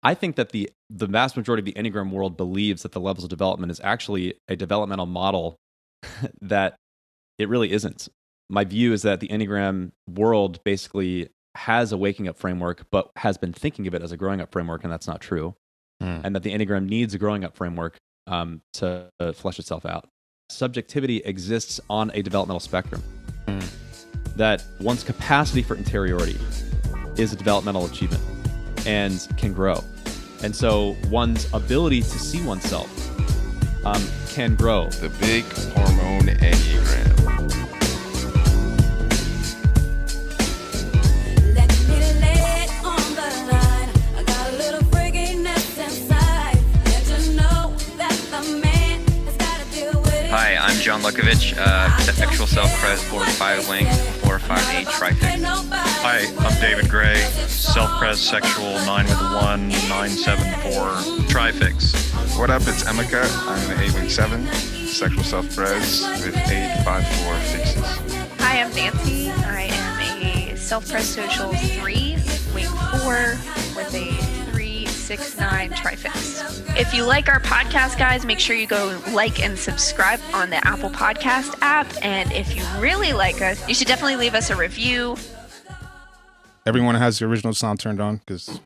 I think that the vast majority of the Enneagram world believes that the levels of development is actually a developmental model that it really isn't. My view is that the Enneagram world basically has a waking up framework, but has been thinking of it as a growing up framework, and that's not true. And that the Enneagram needs a growing up framework to flesh itself out. Subjectivity exists on a developmental spectrum. That one's capacity for interiority is a developmental achievement and can grow. And so one's ability to see oneself can grow. The big hormone Enneagram. Hi, I'm John Lukovich, sexual self-pres 4-5 link, 4-5-8 trifix. Hi, I'm David Gray, self-pres sexual 9 with 1, 9-7-4 trifix. What up, it's Emeka. I'm an 8-7, sexual self-pres with 8-5-4 fixes. Hi, I'm Nancy. I am a self-pres social 3, wing 4 with a 3-6-9 trifix. If you like our podcast, guys, make sure you go like and subscribe on the Apple Podcast app. And if you really like us, you should definitely leave us a review. Everyone has the original sound turned on because.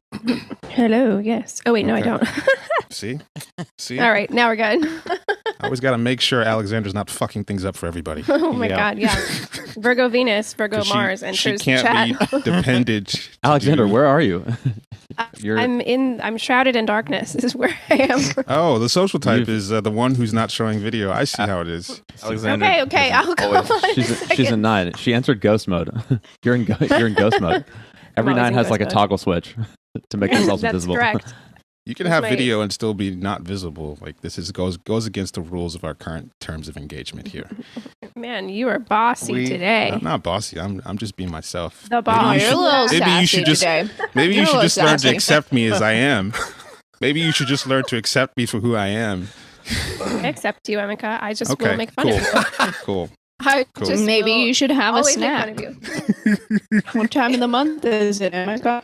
Hello, yes. Oh, wait, no, I don't. See? All right, now we're good. I always got to make sure Alexandra's not fucking things up for everybody. Oh my God, yeah. Virgo Venus, Virgo Mars, and she can't be dependent. Alexandra, where are you? I'm shrouded in darkness. This is where I am. Oh, the social type is the one who's not showing video. I see how it is. Alexandra. Okay, I'll go on. She's a 9. She entered ghost mode. You're in ghost mode. Every 9 has like a toggle switch to make themselves invisible. That's correct. You can have video and still be not visible. Like this goes against the rules of our current terms of engagement here. Man, you are bossy today. I'm not bossy. I'm just being myself. The boss. You're a little sassy today. Maybe you should just learn to accept me as I am. Maybe you should just learn to accept me for who I am. I accept you, Emeka. I just will make fun of you. Cool. Maybe you should have a Always snack. make fun of you. What time of the month is it, Emeka?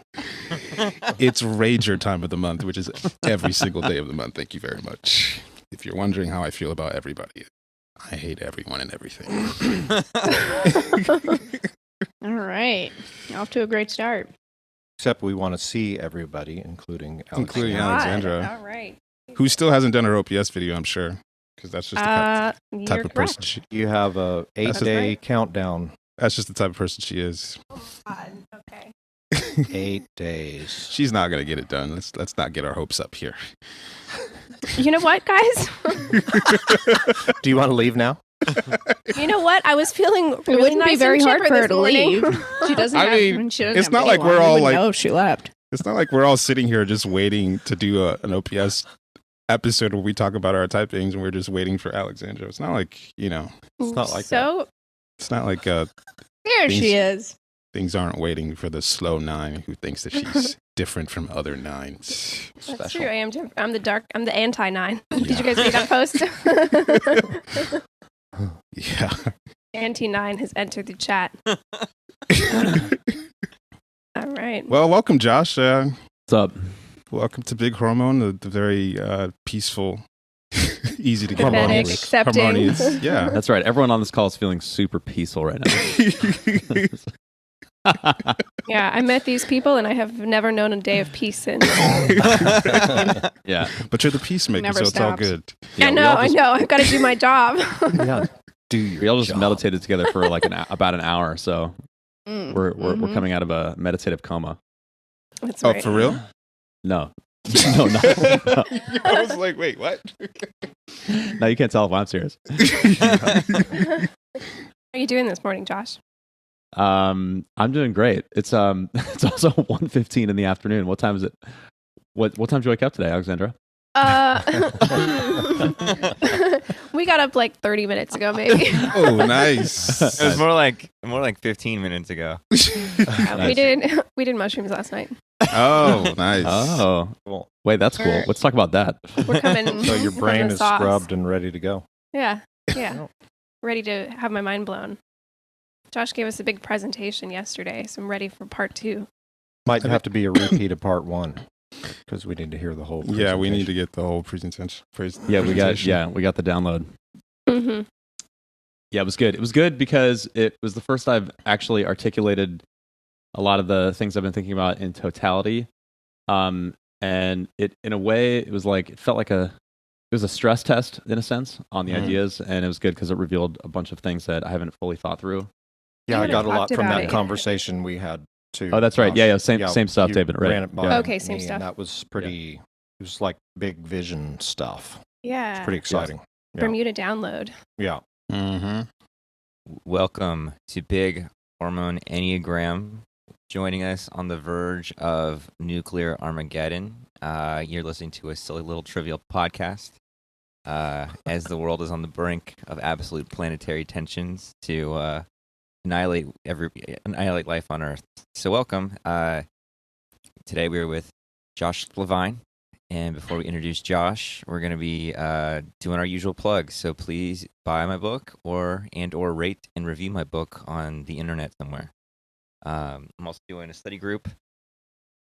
It's Rager time of the month, which is every single day of the month. Thank you very much. If you're wondering how I feel about everybody, I hate everyone and everything. All right. Off to a great start. Except we want to see everybody, including Alexandra. All right. Who still hasn't done her OPS video, I'm sure. Because that's just the type of person you have a 8-day countdown. That's just the type of person she is. God. Okay. 8 days. She's not gonna get it done. Let's not get our hopes up here. You know what, guys? Do you want to leave now? You know what? I was feeling It really wouldn't nice be very and hard chipper for her this to morning. leave. She doesn't it's not like we're all like. No, she left. It's not like we're all sitting here just waiting to do an OPS episode where we talk about our type things and we're just waiting for Alexandra. It's not like, it's not like that. It's not like There she is. Things aren't waiting for the slow 9 who thinks that she's different from other 9s. That's Special. true. I'm the anti-9. Did you guys read that post? Yeah. Anti-9 has entered the chat. All right. Well, welcome, Josh. What's up? Welcome to Big Hormone, the very peaceful, easy to get along Empathetic, with. accepting. Harmonious. Yeah. That's right. Everyone on this call is feeling super peaceful right now. Yeah, I met these people and I have never known a day of peace since. Yeah. But you're the peacemaker, Never so it's all stops. good. Yeah, I know. I've got to do my job. Yeah. Do your We all just job. meditated together for like about an hour or so. We're coming out of a meditative coma. That's Oh, right. for real? No. No. I was like, wait, what? No, you can't tell if I'm serious. How are you doing this morning, Josh? I'm doing great. It's also 1:15 in the afternoon. What time is it? What time did you wake up today, Alexandra? We got up like 30 minutes ago, maybe. Oh, nice. It was more like 15 minutes ago. We did mushrooms last night. Oh, nice. Oh, Cool. wait, that's cool. Let's talk about that. We're coming. So your we're brain coming is sauce. scrubbed and ready to go. Yeah. Ready to have my mind blown. Josh gave us a big presentation yesterday, so I'm ready for part 2. Might have to be a repeat of part 1. Because we need to hear the whole. Yeah, we need to get the whole presentation. Yeah, we got the download. Mm-hmm. Yeah, it was good. It was good because it was the first I've actually articulated a lot of the things I've been thinking about in totality. And it, in a way, it was like, it felt like it was a stress test in a sense on the ideas, and it was good because it revealed a bunch of things that I haven't fully thought through. Yeah, I got a lot from that conversation we had too. Oh, that's right. Yeah, same stuff, David. Right. Ran it by Okay, same me, stuff. And that was pretty. It was like big vision stuff. Yeah. It's pretty exciting. For you to download. Yeah. Mm-hmm. Welcome to Big Hormone Enneagram. Joining us on the verge of nuclear Armageddon. You're listening to a silly little trivial podcast as the world is on the brink of absolute planetary tensions to annihilate life on Earth. So welcome. Today we're with Josh Lavine. And before we introduce Josh, we're going to be doing our usual plugs. So please buy my book or rate and review my book on the internet somewhere. I'm also doing a study group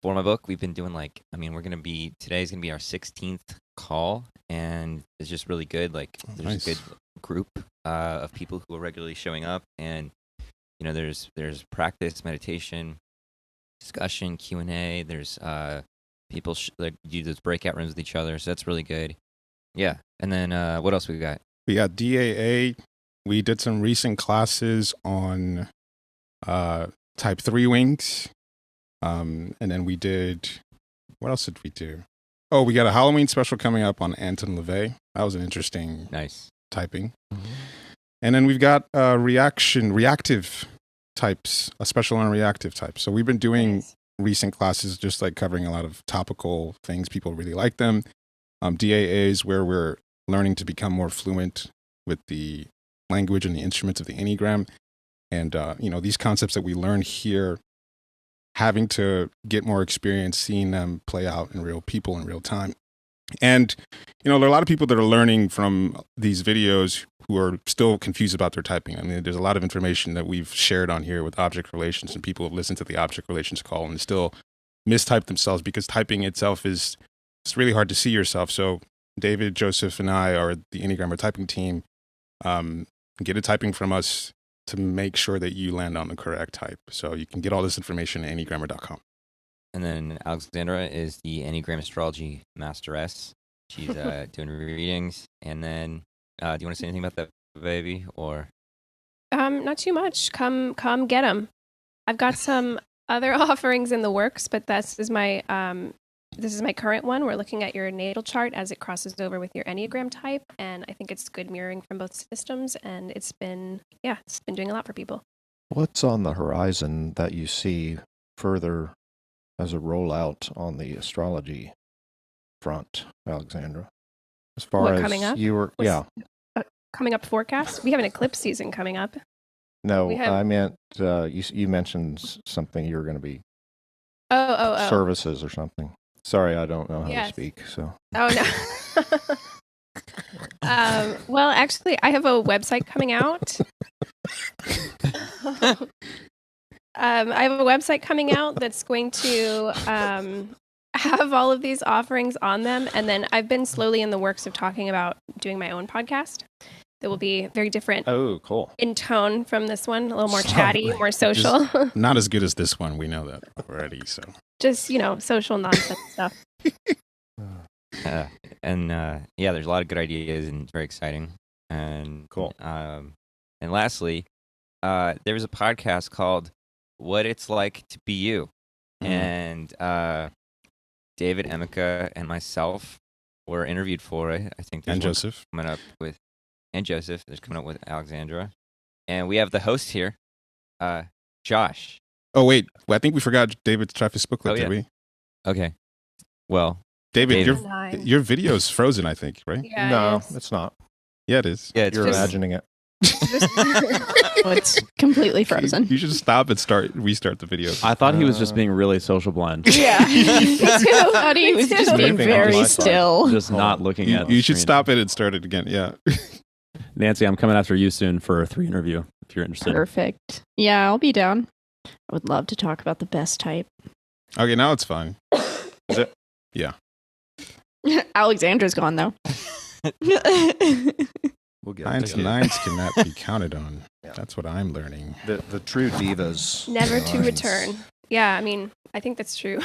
for my book. We've been doing today's going to be our 16th call, and it's just really good. Like, there's a good group of people who are regularly showing up, and there's practice, meditation, discussion, Q&A. There's people do those breakout rooms with each other, so that's really good. Yeah, and then what else we got? We got DAA. We did some recent classes on type 3 wings. And then we did, what else did we do? Oh, we got a Halloween special coming up on Anton LaVey. That was an interesting typing. Mm-hmm. And then we've got reactive types, a special on reactive types. So we've been doing recent classes, just like covering a lot of topical things. People really like them. DAAs, where we're learning to become more fluent with the language and the instruments of the Enneagram. And, these concepts that we learn here, having to get more experience, seeing them play out in real people in real time. And, there are a lot of people that are learning from these videos who are still confused about their typing. I mean, there's a lot of information that we've shared on here with object relations, and people have listened to the object relations call and still mistype themselves because typing itself it's really hard to see yourself. So David, Joseph, and I are the Enneagram typing team. Get a typing from us to make sure that you land on the correct type. So you can get all this information at enneagrammer.com. And then Alexandra is the Enneagram Astrology Masteress. She's doing readings. And then, do you want to say anything about that, baby? Or not too much. Come get them. I've got some other offerings in the works, but this is my current one. We're looking at your natal chart as it crosses over with your Enneagram type, and I think it's good mirroring from both systems, and it's been doing a lot for people. What's on the horizon that you see further as a rollout on the astrology front, Alexandra? As far as coming up? Coming up forecast? We have an eclipse season coming up. No, I meant you mentioned something you were going to be services or something. Sorry, I don't know how to speak. So. Oh no. Well, actually, I have a website coming out. I have a website coming out that's going to have all of these offerings on them, and then I've been slowly in the works of talking about doing my own podcast. That will be very different. Oh, cool. In tone from this one, a little more chatty, more social. Not as good as this one. We know that already. So just social nonsense stuff. There's a lot of good ideas and it's very exciting. And cool. And lastly, there was a podcast called "What It's Like to Be You," and David, Emeka, and myself were interviewed for it. I think there's Joseph coming up with. And Joseph. There's coming up with Alexandra. And we have the host here, Josh. Oh, wait. Well, I think we forgot David's Travis booklet, did we? Okay. Well, David, your video's frozen, I think, right? Yeah, no, it's not. Yeah, it is. Yeah, you're imagining it. It's completely frozen. You should stop and restart the video. I thought he was just being really social blind. Yeah. Me too. I thought he was just being very still. Just not looking at You should stop it and start it again. Yeah. Nancy, I'm coming after you soon for a 3 interview if you're interested. Perfect. Yeah, I'll be down. I would love to talk about the best type. Okay, now it's fine. Is it? Yeah. Alexandra's gone though. We'll get Nines to and it. nines cannot be counted on. Yeah. That's what I'm learning. The true divas. Never to nines. return. Yeah, I mean, I think that's true.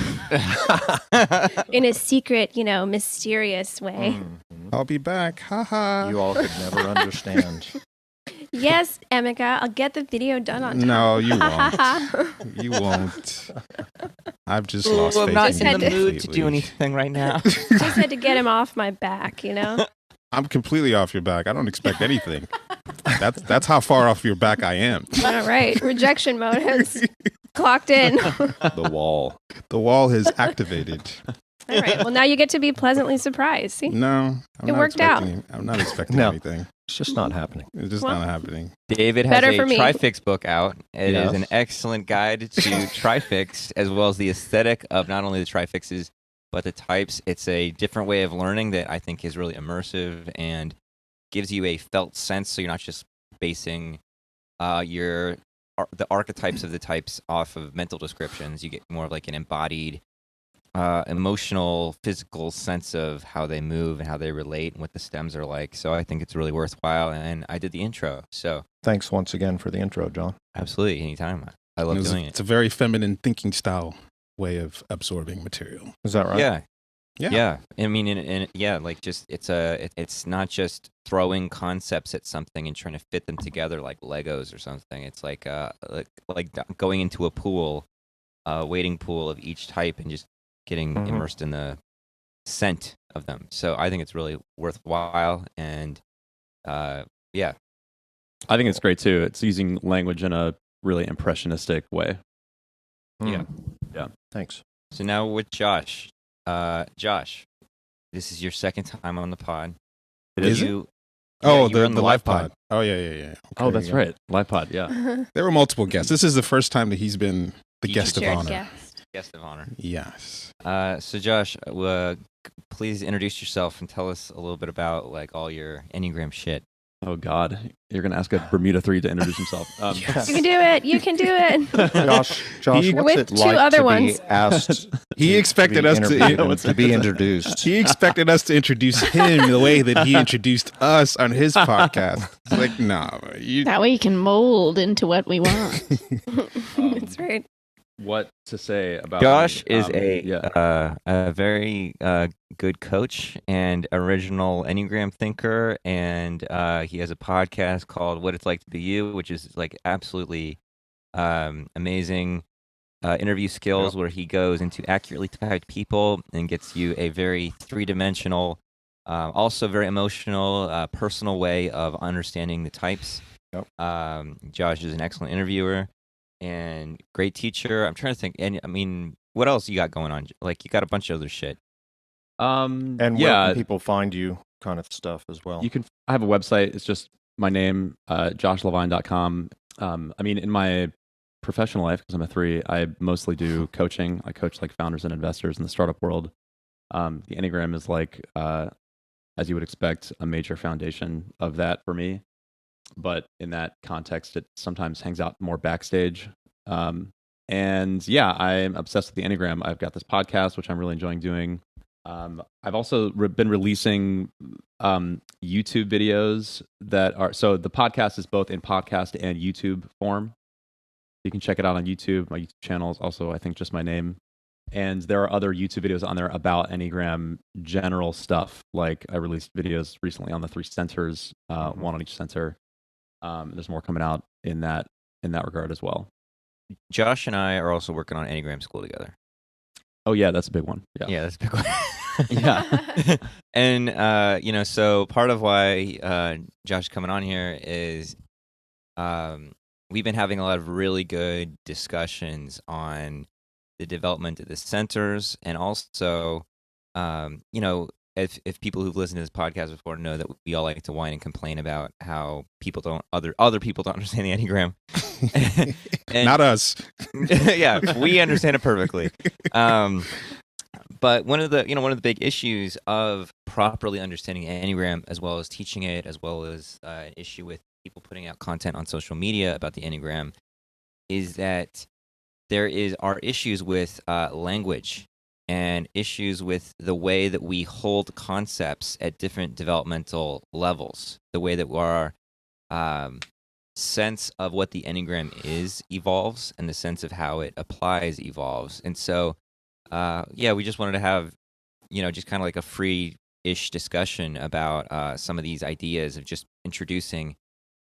In a secret, mysterious way. Mhm. I'll be back. Haha. You all could never understand. Yes, Emeka, I'll get the video done on time. No, you won't. You won't. I've just lost I'm faith not in in you the mood to completely. do anything right now. Just had to get him off my back, I'm completely off your back. I don't expect anything. That's how far off your back I am. All right, rejection mode has clocked in. The wall. The wall has activated. All right, well, now you get to be pleasantly surprised. See? No, I'm It not worked out. expecting- I'm not expecting No. anything. It's just not happening. It's just Well, not happening. David has Better a for me. Trifix book out. It Yes. is an excellent guide to Trifix, as well as the aesthetic of not only the Trifixes, but the types. It's a different way of learning that I think is really immersive and gives you a felt sense, so you're not just basing the archetypes of the types off of mental descriptions. You get more of like an embodied emotional, physical sense of how they move and how they relate and what the stems are like. So I think it's really worthwhile. And I did the intro. So Thanks once again for the intro, John. absolutely, anytime. I love doing It's it. a very feminine thinking style way of absorbing material. Is that right? Yeah. Yeah. Yeah. I mean, like just it's not just throwing concepts at something and trying to fit them together like Legos or something. It's like going into a pool, wading pool of each type and just getting Mhm. immersed in the scent of them. So I think it's really worthwhile. And yeah, I think it's great too. It's using language in a really impressionistic way. Mm. Yeah. Thanks. so now with Josh. Josh, this is your second time on the pod. Is it? you? Oh, you were the on live pod. Oh, yeah. Oh, Okay, that's yeah. right. Live pod. Yeah. There were multiple guests. This is the first time that he's been the Featured guest of Shared honor. guest. Guest of honor. Yes. So Josh, please introduce yourself and tell us a little bit about like all your Enneagram shit. Oh God, you're gonna ask a Bermuda 3 to introduce himself. Yes. You can do it. You can do it. Josh, He- what's With it two like other to ones. be asked? He expected be us to- interviewed Yeah, and what's to be that? introduced. He expected us to introduce him the way that he introduced us on his podcast. It's like, no, you. That way you can mold into what we want. That's right. What to say about Josh me? is yeah. a very good coach and original Enneagram thinker, and he has a podcast called "What It's Like to Be You," which is like absolutely amazing interview skills, where he goes into accurately typed people and gets you a very three-dimensional, also very emotional, personal way of understanding the types. Yep. Josh is an excellent interviewer and great teacher. I'm trying to think. And I mean, what else you got going on? Like, you got a bunch of other shit. And where yeah, can people find you kind of stuff as well? you can. I have a website. It's just my name, joshlavine.com. I mean, in my professional life, because I'm a 3, I mostly do coaching. I coach like founders and investors in the startup world. The Enneagram is like, as you would expect, a major foundation of that for me. But in that context, it sometimes hangs out more backstage. And yeah, I'm obsessed with the Enneagram. I've got this podcast, which I'm really enjoying doing. I've also been releasing YouTube videos that are, so the podcast is both in podcast and YouTube form. You can check it out on YouTube. My YouTube channel is also, I think, just my name. And there are other YouTube videos on there about Enneagram general stuff. Like I released videos recently on the 3 centers, one on each center. There's more coming out in that regard as well. Josh and I are also working on Enneagram School together. Oh yeah, that's a big one. Yeah, that's a big one. Yeah. And so part of why Josh is coming on here is we've been having a lot of really good discussions on the development of the centers, and also if people who've listened to this podcast before know that we all like to whine and complain about how other people don't understand the Enneagram. And- Not us. yeah, we understand it perfectly. But one of the big issues of properly understanding Enneagram, as well as teaching it, as well as an issue with people putting out content on social media about the Enneagram, is that there are issues with language and issues with the way that we hold concepts at different developmental levels, the way that our sense of what the Enneagram is evolves, and the sense of how it applies evolves. And so, we just wanted to have, just kind of like a free-ish discussion about some of these ideas of just introducing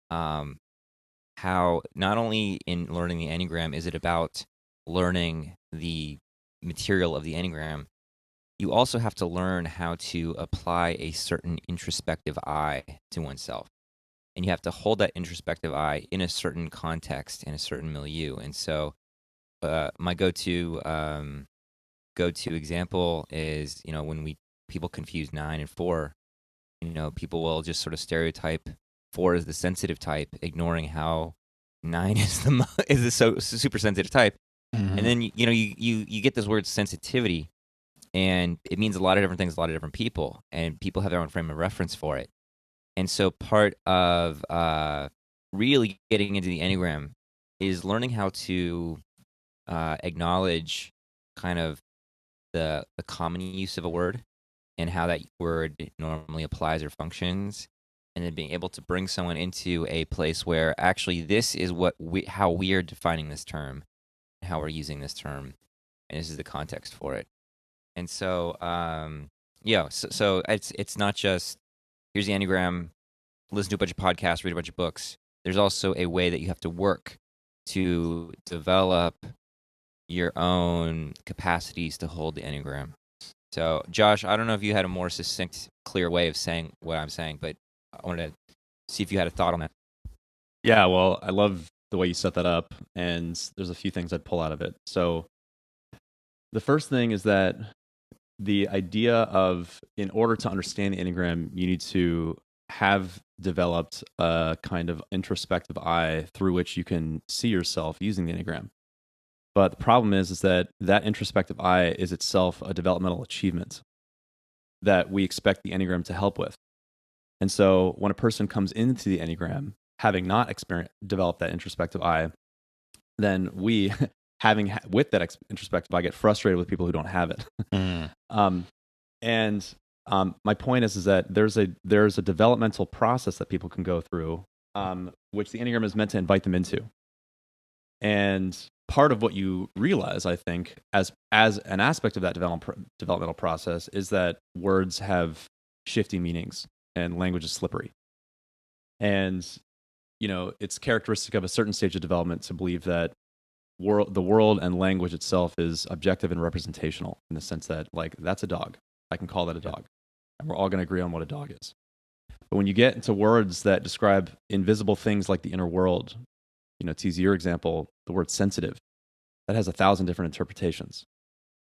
how not only in learning the Enneagram is it about learning the material of the Enneagram, you also have to learn how to apply a certain introspective eye to oneself. And you have to hold that introspective eye in a certain context, in a certain milieu. And so my go-to example is, when people confuse 9 and 4, people will just sort of stereotype 4 as the sensitive type, ignoring how 9 is the super sensitive type. Mm-hmm. And then you get this word sensitivity, and it means a lot of different things, a lot of different people, and people have their own frame of reference for it. And so part of really getting into the Enneagram is learning how to acknowledge kind of the common use of a word and how that word normally applies or functions, and then being able to bring someone into a place where actually this is how we are defining this term, how we're using this term, and this is the context for it. And so, so it's not just here's the Enneagram, listen to a bunch of podcasts, read a bunch of books. There's also a way that you have to work to develop your own capacities to hold the Enneagram. So, Josh, I don't know if you had a more succinct, clear way of saying what I'm saying, but I wanted to see if you had a thought on that. Yeah, well, I love the way you set that up, and there's a few things I'd pull out of it. So the first thing is that the idea of, in order to understand the Enneagram, you need to have developed a kind of introspective eye through which you can see yourself using the Enneagram. But the problem is that introspective eye is itself a developmental achievement that we expect the Enneagram to help with. And so when a person comes into the Enneagram, having not developed that introspective eye, then we, with that introspective eye, get frustrated with people who don't have it. My point is that there's a developmental process that people can go through, which the Enneagram is meant to invite them into. And part of what you realize, I think, as an aspect of that developmental process, is that words have shifting meanings and language is slippery. And it's characteristic of a certain stage of development to believe that the world and language itself is objective and representational, in the sense that, like, that's a dog. I can call that a dog. And we're all going to agree on what a dog is. But when you get into words that describe invisible things like the inner world, to use your example, the word sensitive, that has 1,000 different interpretations.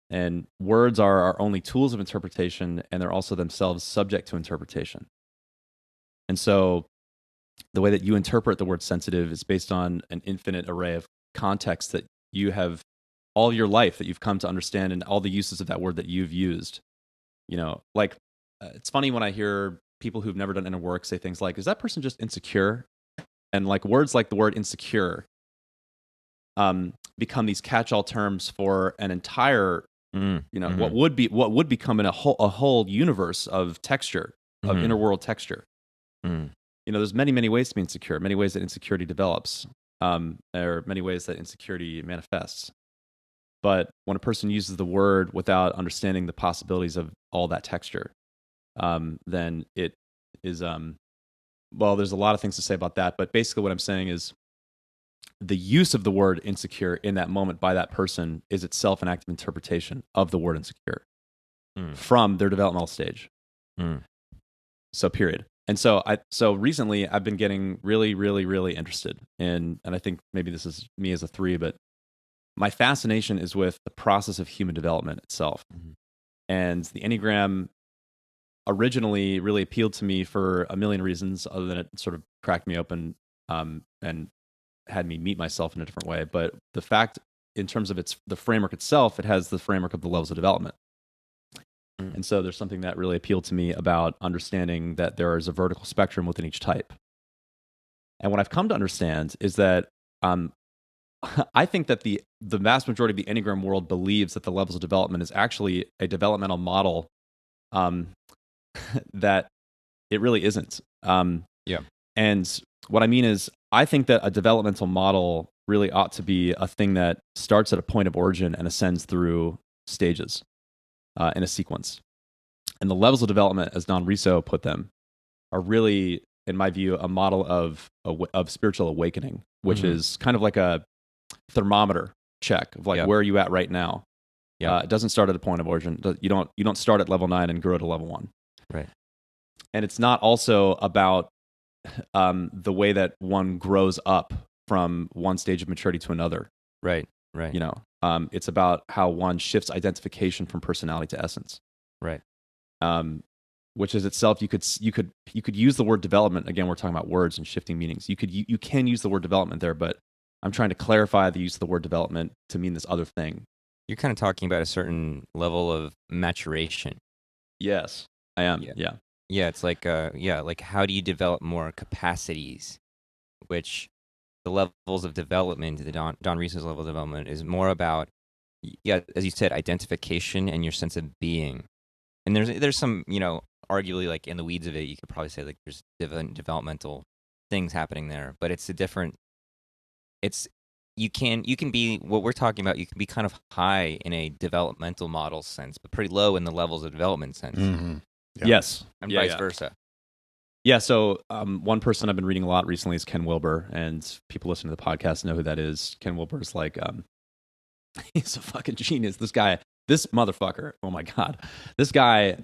And words are our only tools of interpretation, and they're also themselves subject to interpretation. And so the way that you interpret the word sensitive is based on an infinite array of contexts that you have all your life, that you've come to understand, and all the uses of that word that you've used. It's funny when I hear people who've never done inner work say things like, is that person just insecure? And like words like the word insecure become these catch-all terms for an entire, what would become in a whole universe of texture, of inner world texture. There's many, many ways to be insecure, many ways that insecurity develops, or many ways that insecurity manifests. But when a person uses the word without understanding the possibilities of all that texture, then it is, there's a lot of things to say about that. But basically what I'm saying is the use of the word insecure in that moment by that person is itself an act of interpretation of the word insecure from their developmental stage. So period. And so recently I've been getting really, really, really interested in, and I think maybe this is me as a 3, but my fascination is with the process of human development itself. And the Enneagram originally really appealed to me for a million reasons, other than it sort of cracked me open and had me meet myself in a different way. But the fact, in terms of the framework itself, it has the framework of the levels of development. And so there's something that really appealed to me about understanding that there is a vertical spectrum within each type. And what I've come to understand is that I think that the vast majority of the Enneagram world believes that the levels of development is actually a developmental model that it really isn't. Yeah. And what I mean is, I think that a developmental model really ought to be a thing that starts at a point of origin and ascends through stages in a sequence. And the levels of development, as Don Riso put them, are really, in my view, a model of spiritual awakening, which is kind of like a thermometer check of like, where are you at right now? It doesn't start at a point of origin. You don't start at level 9 and grow to level 1. Right. And it's not also about the way that one grows up from one stage of maturity to another. Right. It's about how one shifts identification from personality to essence. Right. Which is itself, you could use the word development. Again, we're talking about words and shifting meanings. You can use the word development there, but I'm trying to clarify the use of the word development to mean this other thing. You're kind of talking about a certain level of maturation. Yes, I am. Yeah. Yeah, it's like like how do you develop more capacities, which the levels of development, the Don Riso's level of development is more about, as you said, identification and your sense of being. And there's some, arguably like in the weeds of it, you could probably say like there's developmental things happening there, but it's a different, you can be, what we're talking about, you can be kind of high in a developmental model sense, but pretty low in the levels of development sense. Mm-hmm. Yeah. Yes. And vice versa. Yeah, so one person I've been reading a lot recently is Ken Wilber, and people listening to the podcast know who that is. Ken Wilber is like, he's a fucking genius. This motherfucker, oh my God. This guy,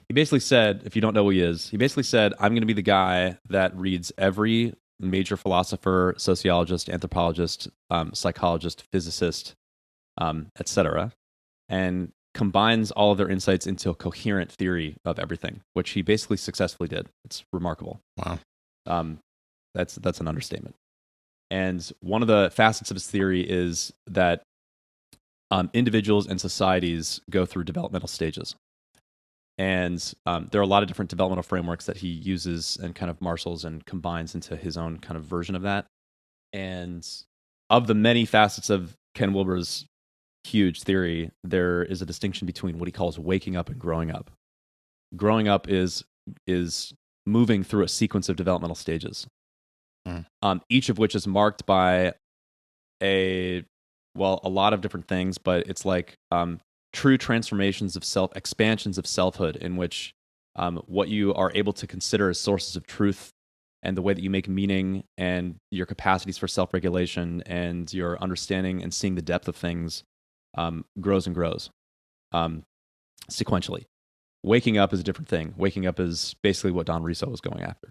he basically said, if you don't know who he is, he basically said, I'm going to be the guy that reads every major philosopher, sociologist, anthropologist, psychologist, physicist, etc., and combines all of their insights into a coherent theory of everything, which he basically successfully did. It's remarkable. Wow. That's an understatement. And one of the facets of his theory is that individuals and societies go through developmental stages. And there are a lot of different developmental frameworks that he uses and kind of marshals and combines into his own kind of version of that. And of the many facets of Ken Wilber's huge theory, there is a distinction between what he calls waking up and growing up. Growing up is moving through a sequence of developmental stages, each of which is marked by a lot of different things, but it's like true transformations of self, expansions of selfhood, in which what you are able to consider as sources of truth and the way that you make meaning and your capacities for self-regulation and your understanding and seeing the depth of things grows and grows sequentially. Waking up is a different thing. Waking up is basically what Don Riso was going after.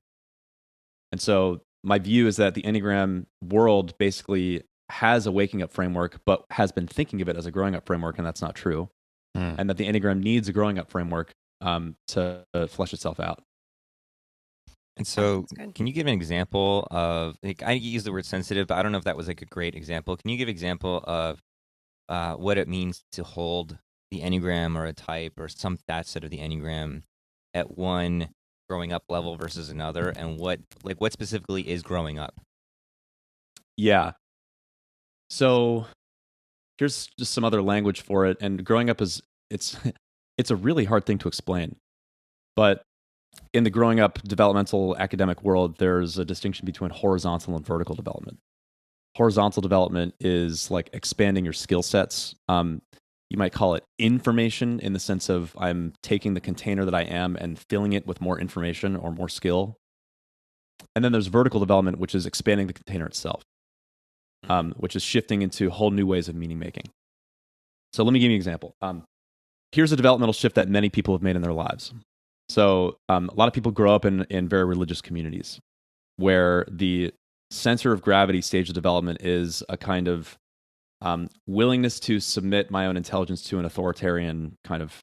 And so my view is that the Enneagram world basically has a waking up framework, but has been thinking of it as a growing up framework, and that's not true. And that the Enneagram needs a growing up framework to flesh itself out. And so, can you give an example of, like, I use the word sensitive, but I don't know if that was like a great example. Can you give an example of what it means to hold the Enneagram or a type or some facet of the Enneagram at one growing up level versus another, and what specifically is growing up? Yeah. So here's just some other language for it. And growing up it's a really hard thing to explain. But in the growing up developmental academic world, there's a distinction between horizontal and vertical development. Horizontal development is like expanding your skill sets. You might call it information, in the sense of I'm taking the container that I am and filling it with more information or more skill. And then there's vertical development, which is expanding the container itself, which is shifting into whole new ways of meaning making. So let me give you an example. Here's a developmental shift that many people have made in their lives. So a lot of people grow up in very religious communities where the center of gravity stage of development is a kind of willingness to submit my own intelligence to an authoritarian kind of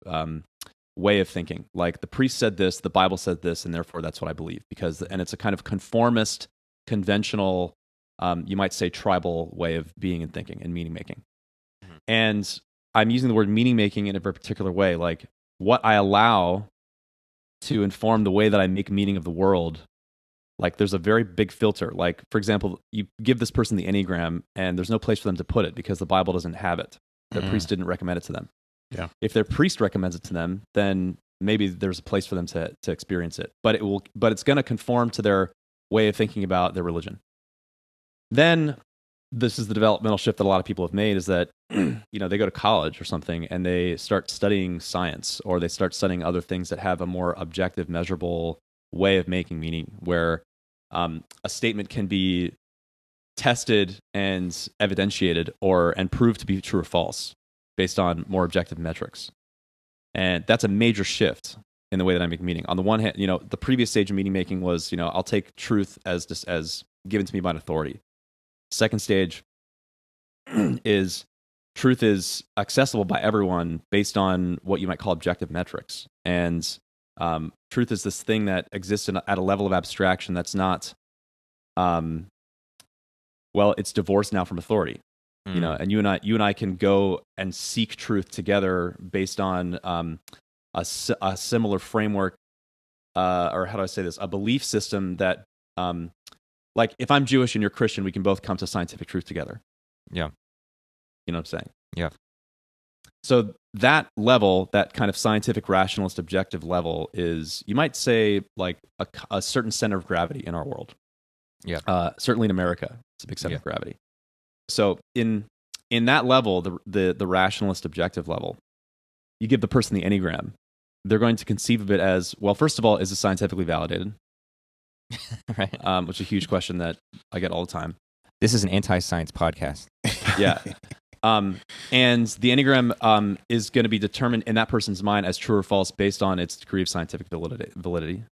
way of thinking. Like, the priest said this, the Bible said this, and therefore that's what I believe. And it's a kind of conformist, conventional, you might say tribal way of being and thinking and meaning making. And I'm using the word meaning making in a very particular way, like what I allow to inform the way that I make meaning of the world Like there's a very big filter. Like, for example, you give this person the Enneagram and there's no place for them to put it because the Bible doesn't have it. Their priest didn't recommend it to them. Yeah. If their priest recommends it to them, then maybe there's a place for them to experience it. But it's going to conform to their way of thinking about their religion. Then this is the developmental shift that a lot of people have made, is that they go to college or something and they start studying science, or they start studying other things that have a more objective, measurable way of making meaning, where a statement can be tested and evidentiated and proved to be true or false based on more objective metrics. And that's a major shift in the way that I make meaning. On the one hand, the previous stage of meaning making was, I'll take truth as given to me by an authority. Second stage is truth is accessible by everyone based on what you might call objective metrics. And truth is this thing that exists at a level of abstraction that's not, it's divorced now from authority. And you and I can go and seek truth together based on a similar framework, or how do I say this? A belief system that, like if I'm Jewish and you're Christian, we can both come to scientific truth together. Yeah. You know what I'm saying? Yeah. So that level, that kind of scientific, rationalist, objective level is, you might say, like a certain center of gravity in our world. Yeah. Certainly in America, it's a big center of gravity. So in that level, the rationalist, objective level, you give the person the Enneagram, they're going to conceive of it as, well, first of all, is it scientifically validated? Right. Which is a huge question that I get all the time. This is an anti-science podcast. Yeah. And the Enneagram is going to be determined in that person's mind as true or false based on its degree of scientific validity.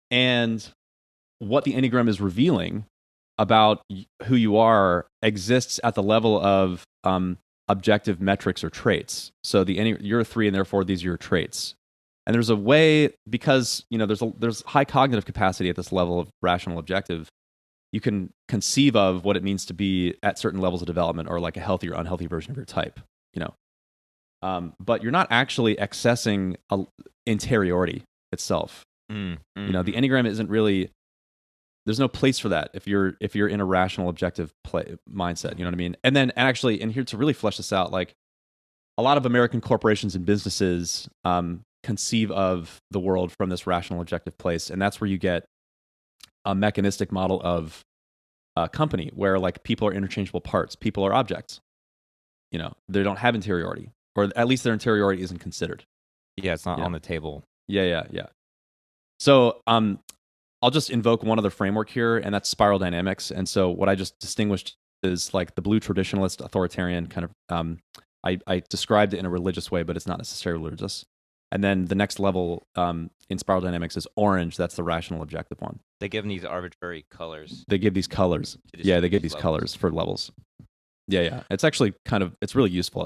And what the Enneagram is revealing about who you are exists at the level of objective metrics or traits. So you're a 3, and therefore these are your traits. And there's a way, because there's high cognitive capacity at this level of rational objective, you can conceive of what it means to be at certain levels of development, or like a healthy or unhealthy version of your type. But you're not actually accessing interiority itself. The Enneagram isn't really. There's no place for that if you're in a rational, objective mindset. You know what I mean? And here to really flesh this out, like a lot of American corporations and businesses conceive of the world from this rational, objective place, and that's where you get a mechanistic model of a company where like people are interchangeable parts, people are objects. They don't have interiority, or at least their interiority isn't considered. Yeah, it's not on the table. Yeah. So I'll just invoke one other framework here, and that's spiral dynamics. And so what I just distinguished is like the blue traditionalist authoritarian kind of, I described it in a religious way, but it's not necessarily religious. And then the next level in spiral dynamics is orange. That's the rational objective one. They give these arbitrary colors. They give these colors. Yeah, they give these colors for levels. Yeah. It's actually it's really useful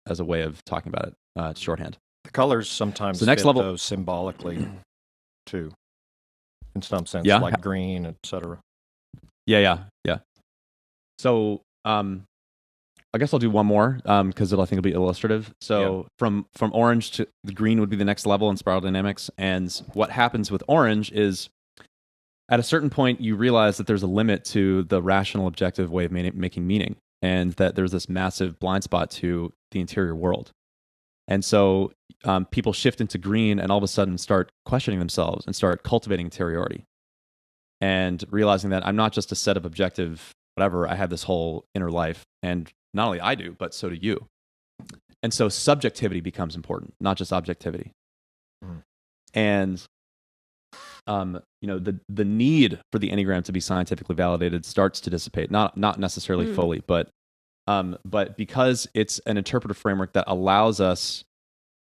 as a way of talking about it. It's shorthand. The colors sometimes the next fit level those symbolically too, in some sense, Yeah. like green, etc. Yeah. So I guess I'll do one more because I think it'll be illustrative. So from orange to the green would be the next level in spiral dynamics. And what happens with orange is, at a certain point, you realize that there's a limit to the rational, objective way of making meaning, and that there's this massive blind spot to the interior world. And so people shift into green and all of a sudden start questioning themselves and start cultivating interiority and realizing that I'm not just a set of objective whatever, I have this whole inner life. And not only I do, but so do you. And so subjectivity becomes important, not just objectivity. And the need for the Enneagram to be scientifically validated starts to dissipate, not necessarily fully, but because it's an interpretive framework that allows us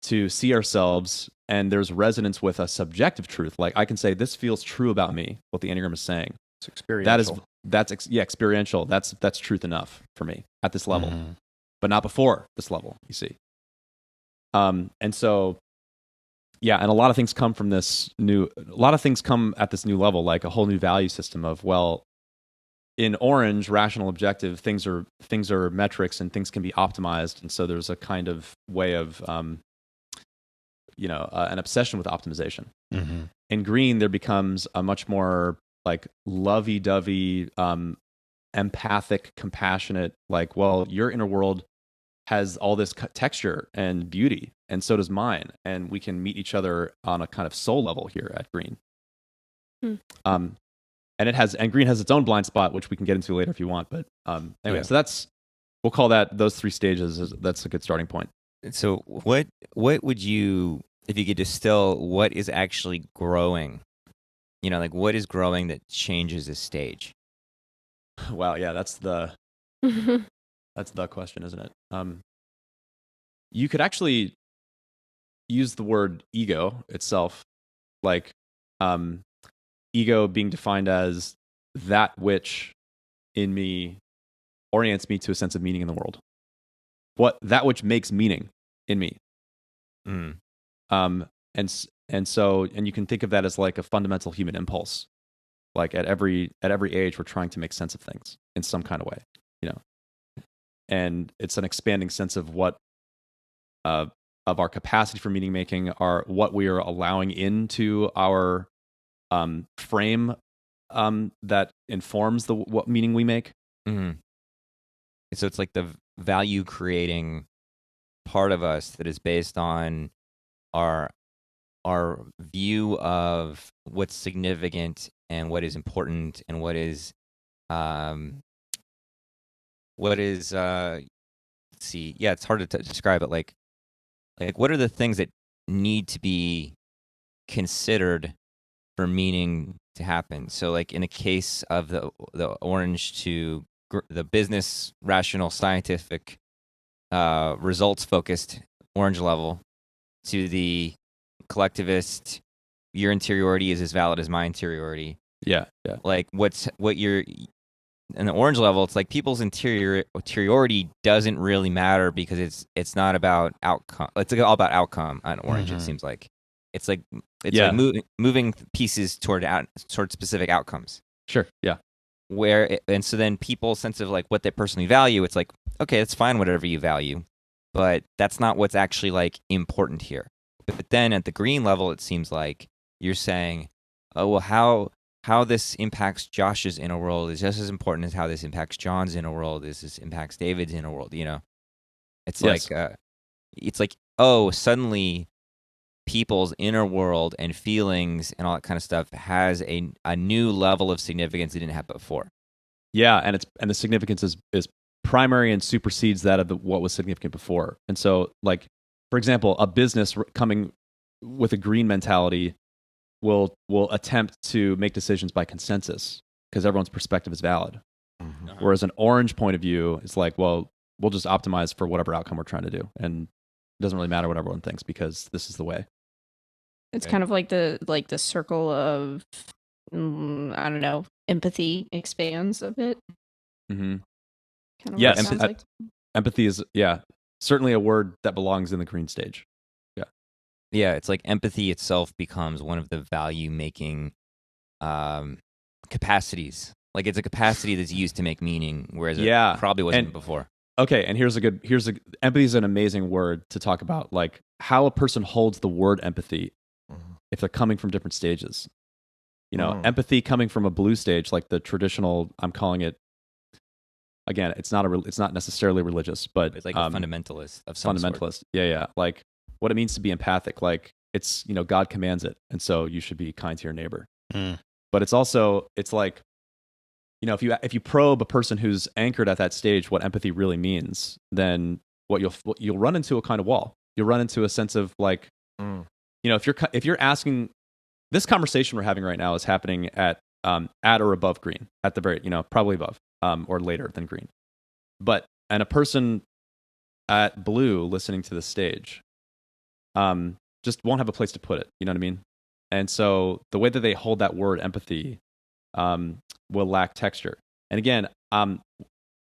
to see ourselves, and there's resonance with a subjective truth. Like I can say, this feels true about me, what the Enneagram is saying. It's experiential. That's experiential. That's truth enough for me at this level, but not before this level, you see. And so, and a lot of things come from a lot of things come at this new level, like a whole new value system of, well, in orange, rational, objective, things are metrics and things can be optimized. And so there's a kind of way of, an obsession with optimization. In green, there becomes a much more like lovey-dovey, empathic, compassionate, like, well, your inner world has all this texture and beauty, and so does mine, and we can meet each other on a kind of soul level here at green. And green has its own blind spot, which we can get into later if you want. But anyway, so we'll call that those 3 stages. That's a good starting point. So what would you, if you could distill, what is actually growing? Like what is growing that changes a stage? Wow, yeah, that's the question, isn't it? You could actually use the word ego itself, like ego being defined as that which in me orients me to a sense of meaning in the world. That which makes meaning in me. And you can think of that as like a fundamental human impulse. Like at every age, we're trying to make sense of things in some kind of way, and it's an expanding sense of what of our capacity for meaning making, what we are allowing into our frame that informs what meaning we make. Mm-hmm. So it's like the value creating part of us that is based on our view of what's significant and what is important and what is let's see, it's hard to describe it, like what are the things that need to be considered for meaning to happen. So like in the case of the orange to the business, rational, scientific, results focused orange level, to the collectivist, your interiority is as valid as my interiority. Yeah. Like what you're in the orange level, it's like people's interiority doesn't really matter because it's not about outcome. It's all about outcome on orange. It seems like it's like moving pieces toward specific outcomes. Sure. Yeah. And so then people's sense of like what they personally value, it's like, okay, that's fine, whatever you value, but that's not what's actually like important here. But then at the green level, it seems like you're saying, oh, well, how this impacts Josh's inner world is just as important as how this impacts John's inner world, this impacts David's inner world, It's like, oh, suddenly people's inner world and feelings and all that kind of stuff has a new level of significance it didn't have before. Yeah, and the significance is primary and supersedes that of what was significant before. And so, like, for example, a business coming with a green mentality will attempt to make decisions by consensus because everyone's perspective is valid. Whereas an orange point of view is like, well, we'll just optimize for whatever outcome we're trying to do, and it doesn't really matter what everyone thinks because this is the way. It's kind of like the circle of I don't know, empathy expands a bit. Mm-hmm. Kind of yes, empathy is certainly a word that belongs in the green stage. Yeah, it's like empathy itself becomes one of the value-making capacities. Like it's a capacity that's used to make meaning, whereas it probably wasn't before. Okay, and empathy is an amazing word to talk about, like how a person holds the word empathy if they're coming from different stages. Empathy coming from a blue stage, like the traditional, I'm calling it, again, it's not necessarily religious, but it's like a fundamentalist of some sort. Yeah. Like what it means to be empathic, like it's, God commands it, and so you should be kind to your neighbor. But it's like, if you probe a person who's anchored at that stage, what empathy really means, then what you'll run into a kind of wall. You'll run into a sense of like, if you're asking, this conversation we're having right now is happening at or above green, at the very, probably above, or later than green. And a person at blue listening to the stage, just won't have a place to put it. You know what I mean? And so the way that they hold that word empathy will lack texture. And again,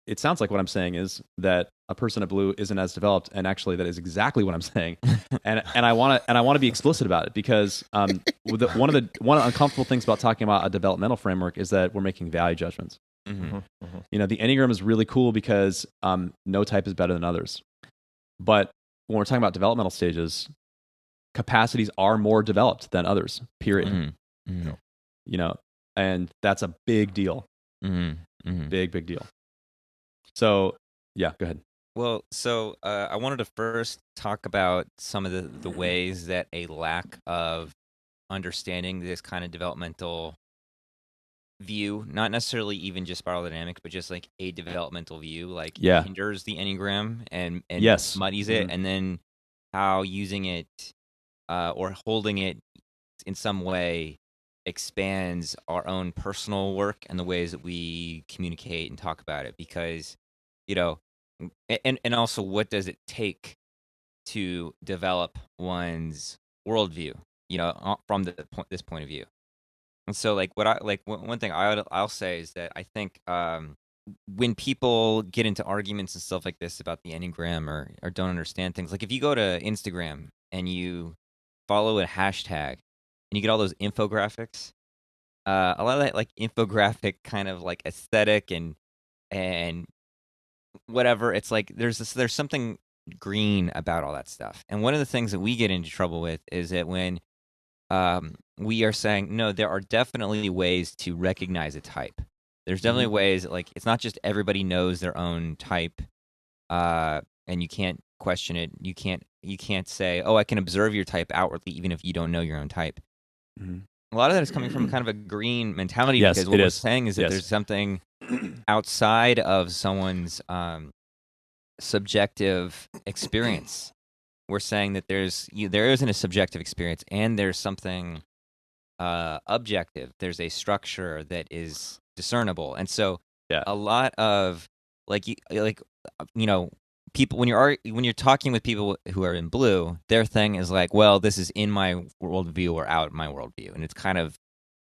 it sounds like what I'm saying is that a person at blue isn't as developed, and actually that is exactly what I'm saying. and I want to be explicit about it because one of the uncomfortable things about talking about a developmental framework is that we're making value judgments. The Enneagram is really cool because no type is better than others. But when we're talking about developmental stages, capacities are more developed than others, period. And that's a big deal. Big deal. So, yeah, go ahead. Well, so I wanted to first talk about some of the ways that a lack of understanding this kind of developmental view, not necessarily even just spiral dynamics, but just like a developmental view, like hinders the Enneagram and muddies it, and then how using it or holding it in some way expands our own personal work and the ways that we communicate and talk about it. Because, you know, and also, what does it take to develop one's worldview, you know, from this point of view? And so, like, one thing I'll say is that I think when people get into arguments and stuff like this about the Enneagram or don't understand things, like if you go to Instagram and you follow a hashtag and you get all those infographics, a lot of that like infographic kind of like aesthetic and whatever, it's like there's something green about all that stuff. And one of the things that we get into trouble with is that when we are saying, no, there are definitely ways to recognize a type. There's definitely ways that, like, it's not just everybody knows their own type, and you can't question it. You can't say, oh, I can observe your type outwardly even if you don't know your own type. A lot of that is coming from kind of a green mentality, because what we're saying is that there's something outside of someone's subjective experience. We're saying that there isn't a subjective experience, and there's something objective. There's a structure that is discernible, and so a lot of people, when you're talking with people who are in blue, their thing is like, well, this is in my worldview or out my worldview, and it's kind of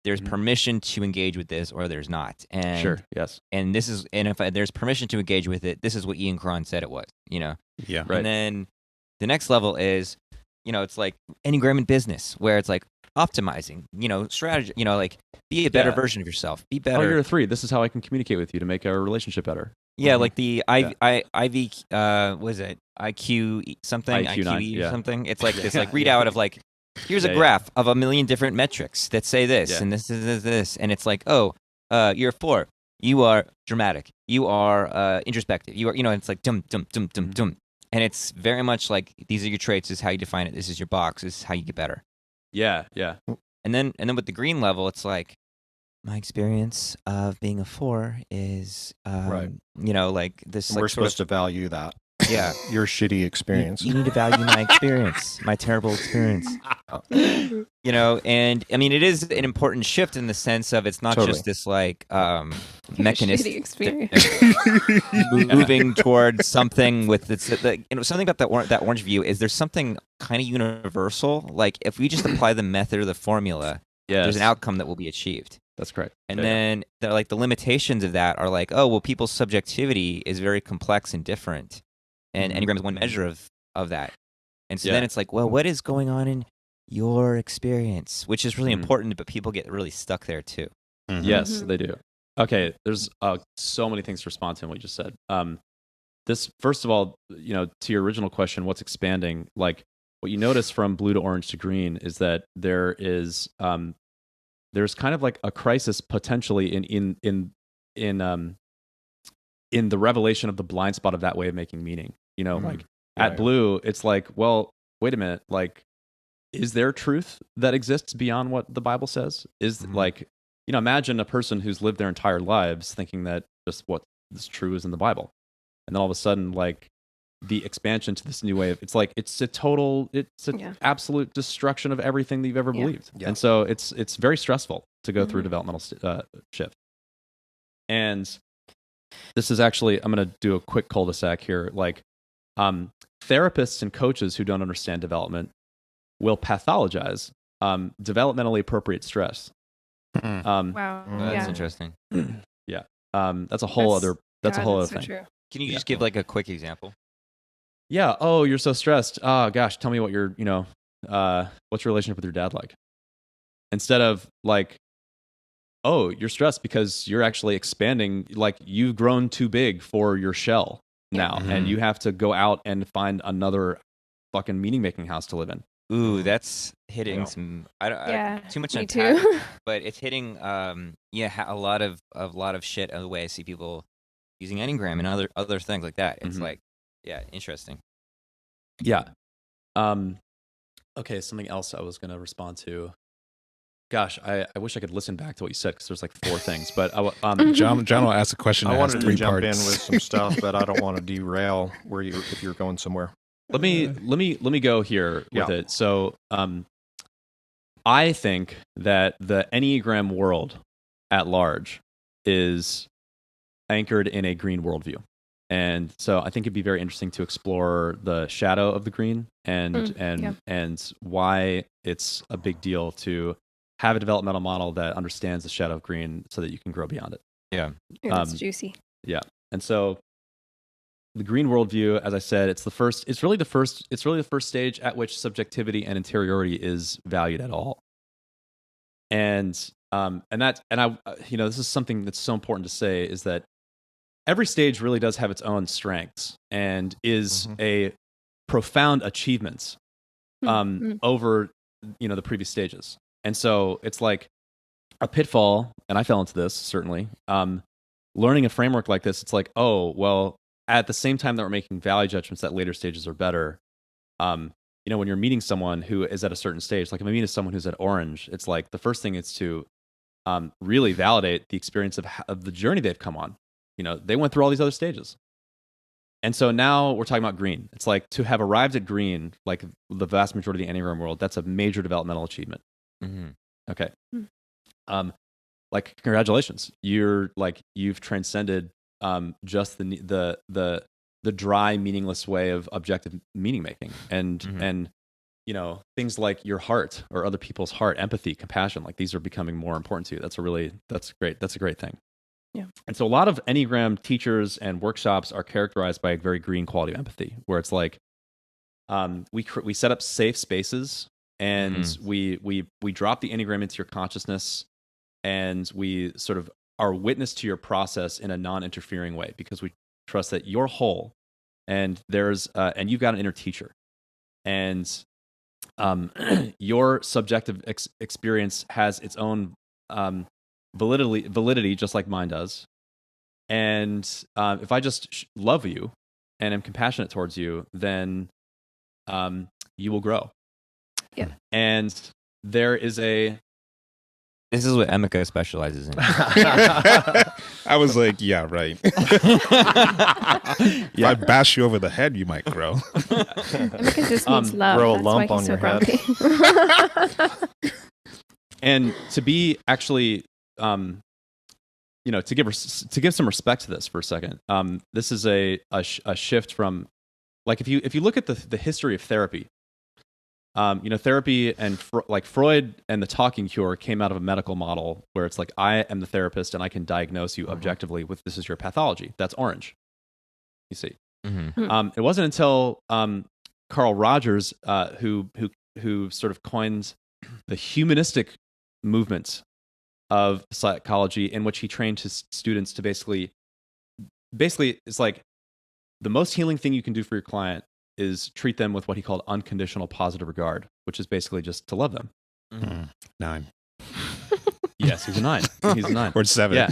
there's permission to engage with this or there's not. And and if there's permission to engage with it, this is what Ian Cron said it was, you know. Yeah. Right. And then the next level is, you know, it's like Enneagram in business, where it's like optimizing, you know, strategy, you know, like be a better version of yourself, be better. Oh, you're a 3. This is how I can communicate with you to make our relationship better. Yeah, like the IV, what is it? IQ something, IQE or something. It's like this like readout of like, here's a graph of a million different metrics that say this and this is this, and it's like, oh, you're a 4. You are dramatic. You are introspective. You are, you know, it's like dum dum dum dum dum, and it's very much like these are your traits. This is how you define it. This is your box. This is how you get better. Yeah. And then with the green level, it's like, my experience of being a 4 is, you know, like this. We're like, supposed to value that. Yeah. Your shitty experience. You need to value my experience, my terrible experience. You know, and I mean, it is an important shift in the sense of it's not just this like mechanistic experience. moving towards something with its, you know, something about that orange view is there's something kind of universal. Like if we just apply the method or the formula, there's an outcome that will be achieved. That's correct. And then like the limitations of that are like, oh, well, people's subjectivity is very complex and different. And Enneagram is one measure of that. And so then it's like, well, what is going on in your experience? Which is really important, but people get really stuck there too. Yes, they do. Okay, there's so many things to respond to in what you just said. This, first of all, you know, to your original question, what's expanding? Like what you notice from blue to orange to green is that there is there's kind of like a crisis potentially in the revelation of the blind spot of that way of making meaning. You know, like at blue, it's like, well, wait a minute, like, is there truth that exists beyond what the Bible says? Is like, you know, imagine a person who's lived their entire lives thinking that just what is true is in the Bible. And then all of a sudden, like, the expansion to this new way of, it's like, it's an absolute destruction of everything that you've ever believed. And so it's very stressful to go through a developmental shift. And this is actually, I'm going to do a quick cul-de-sac here. Like, therapists and coaches who don't understand development will pathologize developmentally appropriate stress. Wow. That's interesting. That's a whole other thing. True. Can you just give like a quick example? Yeah. Oh, you're so stressed. Oh gosh, tell me what your, you know, what's your relationship with your dad like? Instead of like, oh, you're stressed because you're actually expanding, like you've grown too big for your shell now, and you have to go out and find another fucking meaning-making house to live in. Ooh, that's hitting Yeah. some. I don't Yeah, too much me on too. but it's hitting a lot of shit the way I see people using Enneagram and other things like that. It's Mhm. like, yeah, interesting. Yeah. Okay, something else I was going to respond to. Gosh, I wish I could listen back to what you said because there's like 4 things. But John will ask a question. I that has wanted 3 to jump in parts. with some stuff, but I don't want to derail if you're going somewhere. let me go here with Yeah. it. So, I think that the Enneagram world at large is anchored in a green worldview. And so I think it'd be very interesting to explore the shadow of the green and why it's a big deal to have a developmental model that understands the shadow of green so that you can grow beyond it. Yeah. Yeah, that's juicy. Yeah. And so the green worldview, as I said, it's really the first stage at which subjectivity and interiority is valued at all. And this is something that's so important to say, is that every stage really does have its own strengths and is a profound achievement over the previous stages. And so it's like a pitfall, and I fell into this certainly. Learning a framework like this, it's like, oh well, at the same time that we're making value judgments that later stages are better. When you're meeting someone who is at a certain stage, like if I'm meeting someone who's at orange, it's like the first thing is to really validate the experience of the journey they've come on. They went through all these other stages. And so now we're talking about green. It's like to have arrived at green, like the vast majority of the Enneagram world, that's a major developmental achievement. Mm-hmm. Okay. Like congratulations. You've transcended just the dry, meaningless way of objective meaning making. And things like your heart or other people's heart, empathy, compassion, like these are becoming more important to you. That's great. That's a great thing. Yeah. And so a lot of Enneagram teachers and workshops are characterized by a very green quality of empathy, where it's like we set up safe spaces and we drop the Enneagram into your consciousness, and we sort of are witness to your process in a non-interfering way, because we trust that you're whole and and you've got an inner teacher, and your subjective experience has its own validity just like mine does. And if I just love you and am compassionate towards you, then you will grow. Yeah. And there is This is what Emeka specializes in. I was like, yeah, right. If I bash you over the head, you might grow. Emeka just needs love. grow a That's lump why on he's your so head. grumpy. And to be actually, to give some respect to this for a second, this is a shift from, like, if you look at the history of therapy, therapy and like Freud and the talking cure came out of a medical model where it's like, I am the therapist and I can diagnose you objectively with, this is your pathology. That's orange. You see. It wasn't until Carl Rogers who sort of coined the humanistic movement of psychology, in which he trained his students to basically it's like the most healing thing you can do for your client is treat them with what he called unconditional positive regard, which is basically just to love them. 9. Yes, he's a 9. He's a 9. Or 7. Yeah.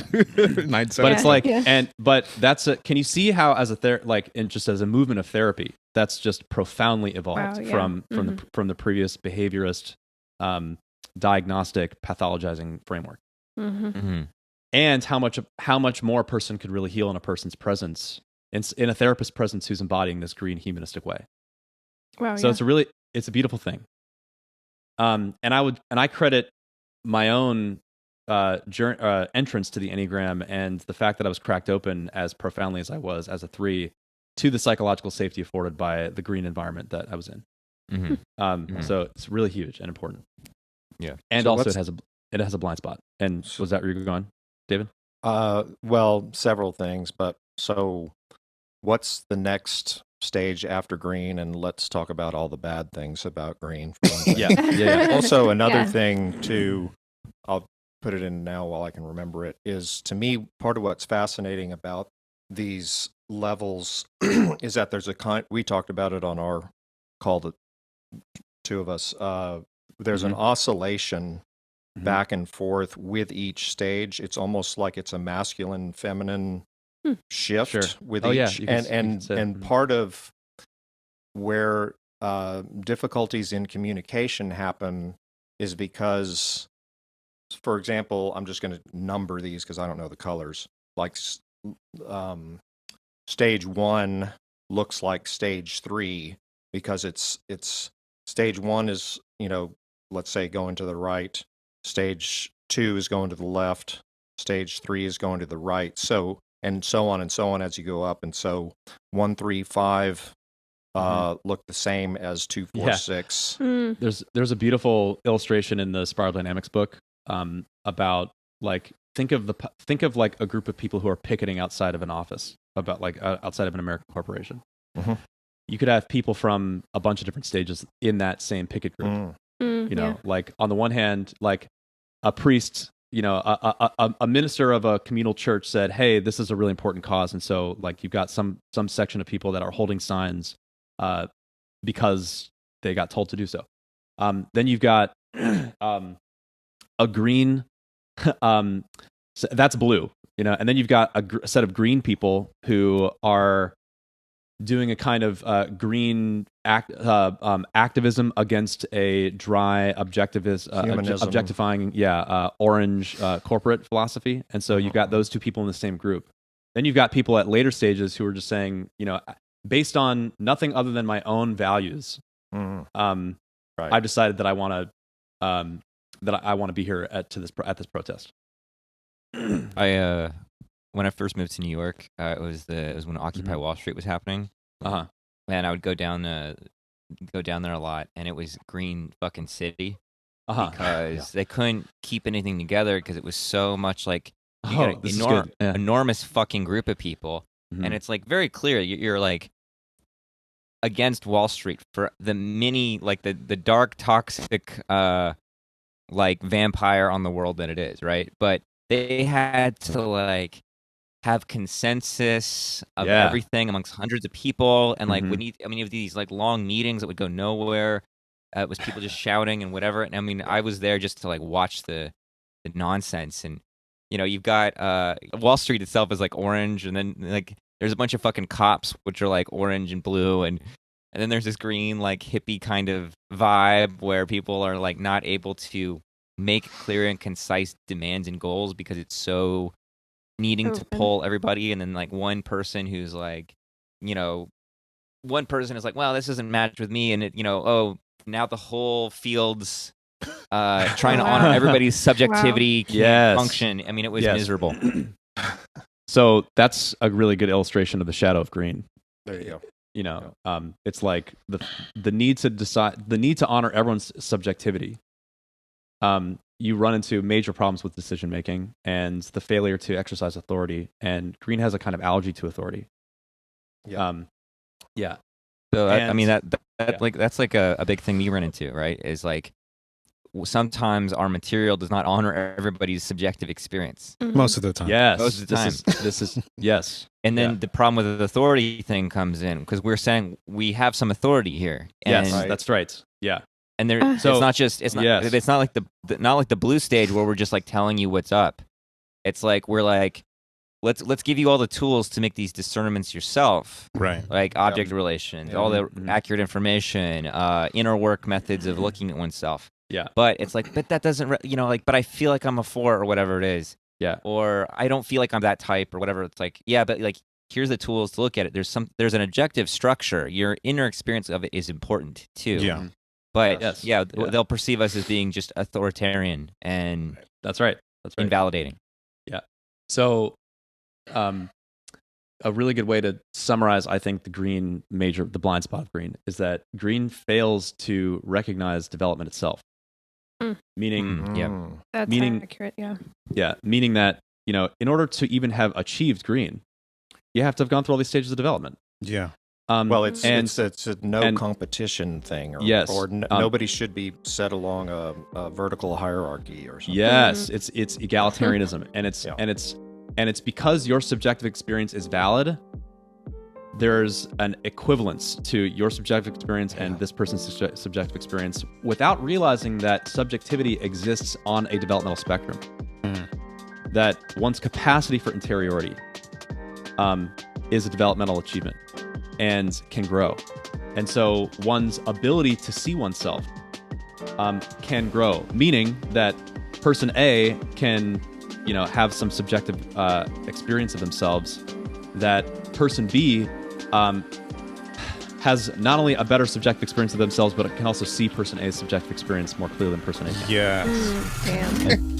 9, 7. But it's like, but that's can you see how as just as a movement of therapy, that's just profoundly evolved from the previous behaviorist diagnostic pathologizing framework. And how much more a person could really heal in a person's presence, in a therapist's presence who's embodying this green humanistic way. Wow. So it's a beautiful thing. And I credit my own entrance to the Enneagram and the fact that I was cracked open as profoundly as I was as a 3 to the psychological safety afforded by the green environment that I was in. So it's really huge and important. Yeah. And So also it has a blind spot. And was that where you were going, David? Well, several things, but so what's the next stage after green? And let's talk about all the bad things about green. For one thing. Yeah. Also, another thing too, I'll put it in now while I can remember it, is to me, part of what's fascinating about these levels is that there's we talked about it on our call, the two of us, there's an oscillation Mhm. back and forth with each stage. It's almost like it's a masculine, feminine shift Sure. with Oh, each. yeah, you could say. And part of where difficulties in communication happen is because, for example, I'm just going to number these because I don't know the colors. Like stage 1 looks like stage 3 because it's stage 1 is, let's say going to the right. Stage 2 is going to the left. Stage 3 is going to the right. So on as you go up. And so 1, 3, 5 look the same as 2, 4, Yeah. 6. There's a beautiful illustration in the Spiral Dynamics book about like think of like a group of people who are picketing outside of an office, about like outside of an American corporation. Mm-hmm. You could have people from a bunch of different stages in that same picket group. Like on the one hand, like a priest, a minister of a communal church said, "Hey, this is a really important cause," and so like you've got some section of people that are holding signs because they got told to do so. Then you've got a green, so that's blue, and then you've got a set of green people who are doing a kind of green activism against a dry objectifying, orange corporate philosophy. And so you've got those two people in the same group. Then you've got people at later stages who are just saying, based on nothing other than my own values, Right. I've decided that I want to be here at this protest. When I first moved to New York, it was when Occupy Wall Street was happening. Uh-huh. And I would go down there a lot, and it was green fucking city because they couldn't keep anything together because it was so much like enormous fucking group of people, and it's like very clear you're like against Wall Street for the the dark toxic like vampire on the world that it is, right? But they had to like have consensus of everything amongst hundreds of people, and like you have these like long meetings that would go nowhere. It was people just shouting and whatever. And I mean, I was there just to like watch the nonsense. And you've got Wall Street itself is like orange, and then like there's a bunch of fucking cops which are like orange and blue, and then there's this green like hippie kind of vibe where people are like not able to make clear and concise demands and goals because it's so needing to pull everybody. And then like one person who's like, one person is like, well, this doesn't match with me, and it, now the whole field's trying to honor everybody's subjectivity function. I mean, it was miserable. So that's a really good illustration of the shadow of green. There you go. It's like the need to honor everyone's subjectivity. You run into major problems with decision making and the failure to exercise authority. And green has a kind of allergy to authority. So I mean that's like a big thing we run into, right? Is like sometimes our material does not honor everybody's subjective experience. Most of the time. Yes. Most of the time. This is yes. And then the problem with the authority thing comes in because we're saying we have some authority here. Yes, and that's right. Yeah. And it's not like the blue stage where we're just like telling you what's up. It's like we're like, let's give you all the tools to make these discernments yourself. Right. Like object relations, all the accurate information, inner work methods of looking at oneself. Yeah. But it's like, but that doesn't, but I feel like I'm a 4 or whatever it is. Yeah. Or I don't feel like I'm that type or whatever. It's like, yeah, but like, here's the tools to look at it. There's an objective structure. Your inner experience of it is important too. Yeah. But they'll perceive us as being just authoritarian and that's right. invalidating. Yeah. So, a really good way to summarize, I think, the blind spot of green is that green fails to recognize development itself. Meaning, That's accurate. Yeah. Meaning that, in order to even have achieved green, you have to have gone through all these stages of development. Yeah. Well, it's a competition thing, or nobody should be set along a vertical hierarchy or something. Yes, it's egalitarianism, and it's because your subjective experience is valid there's an equivalence to your subjective experience and this person's subjective experience without realizing that subjectivity exists on a developmental spectrum. That one's capacity for interiority is a developmental achievement and can grow. And so one's ability to see oneself can grow, meaning that person A can, have some subjective experience of themselves that person B has not only a better subjective experience of themselves, but it can also see person A's subjective experience more clearly than person A can. Yes. Damn.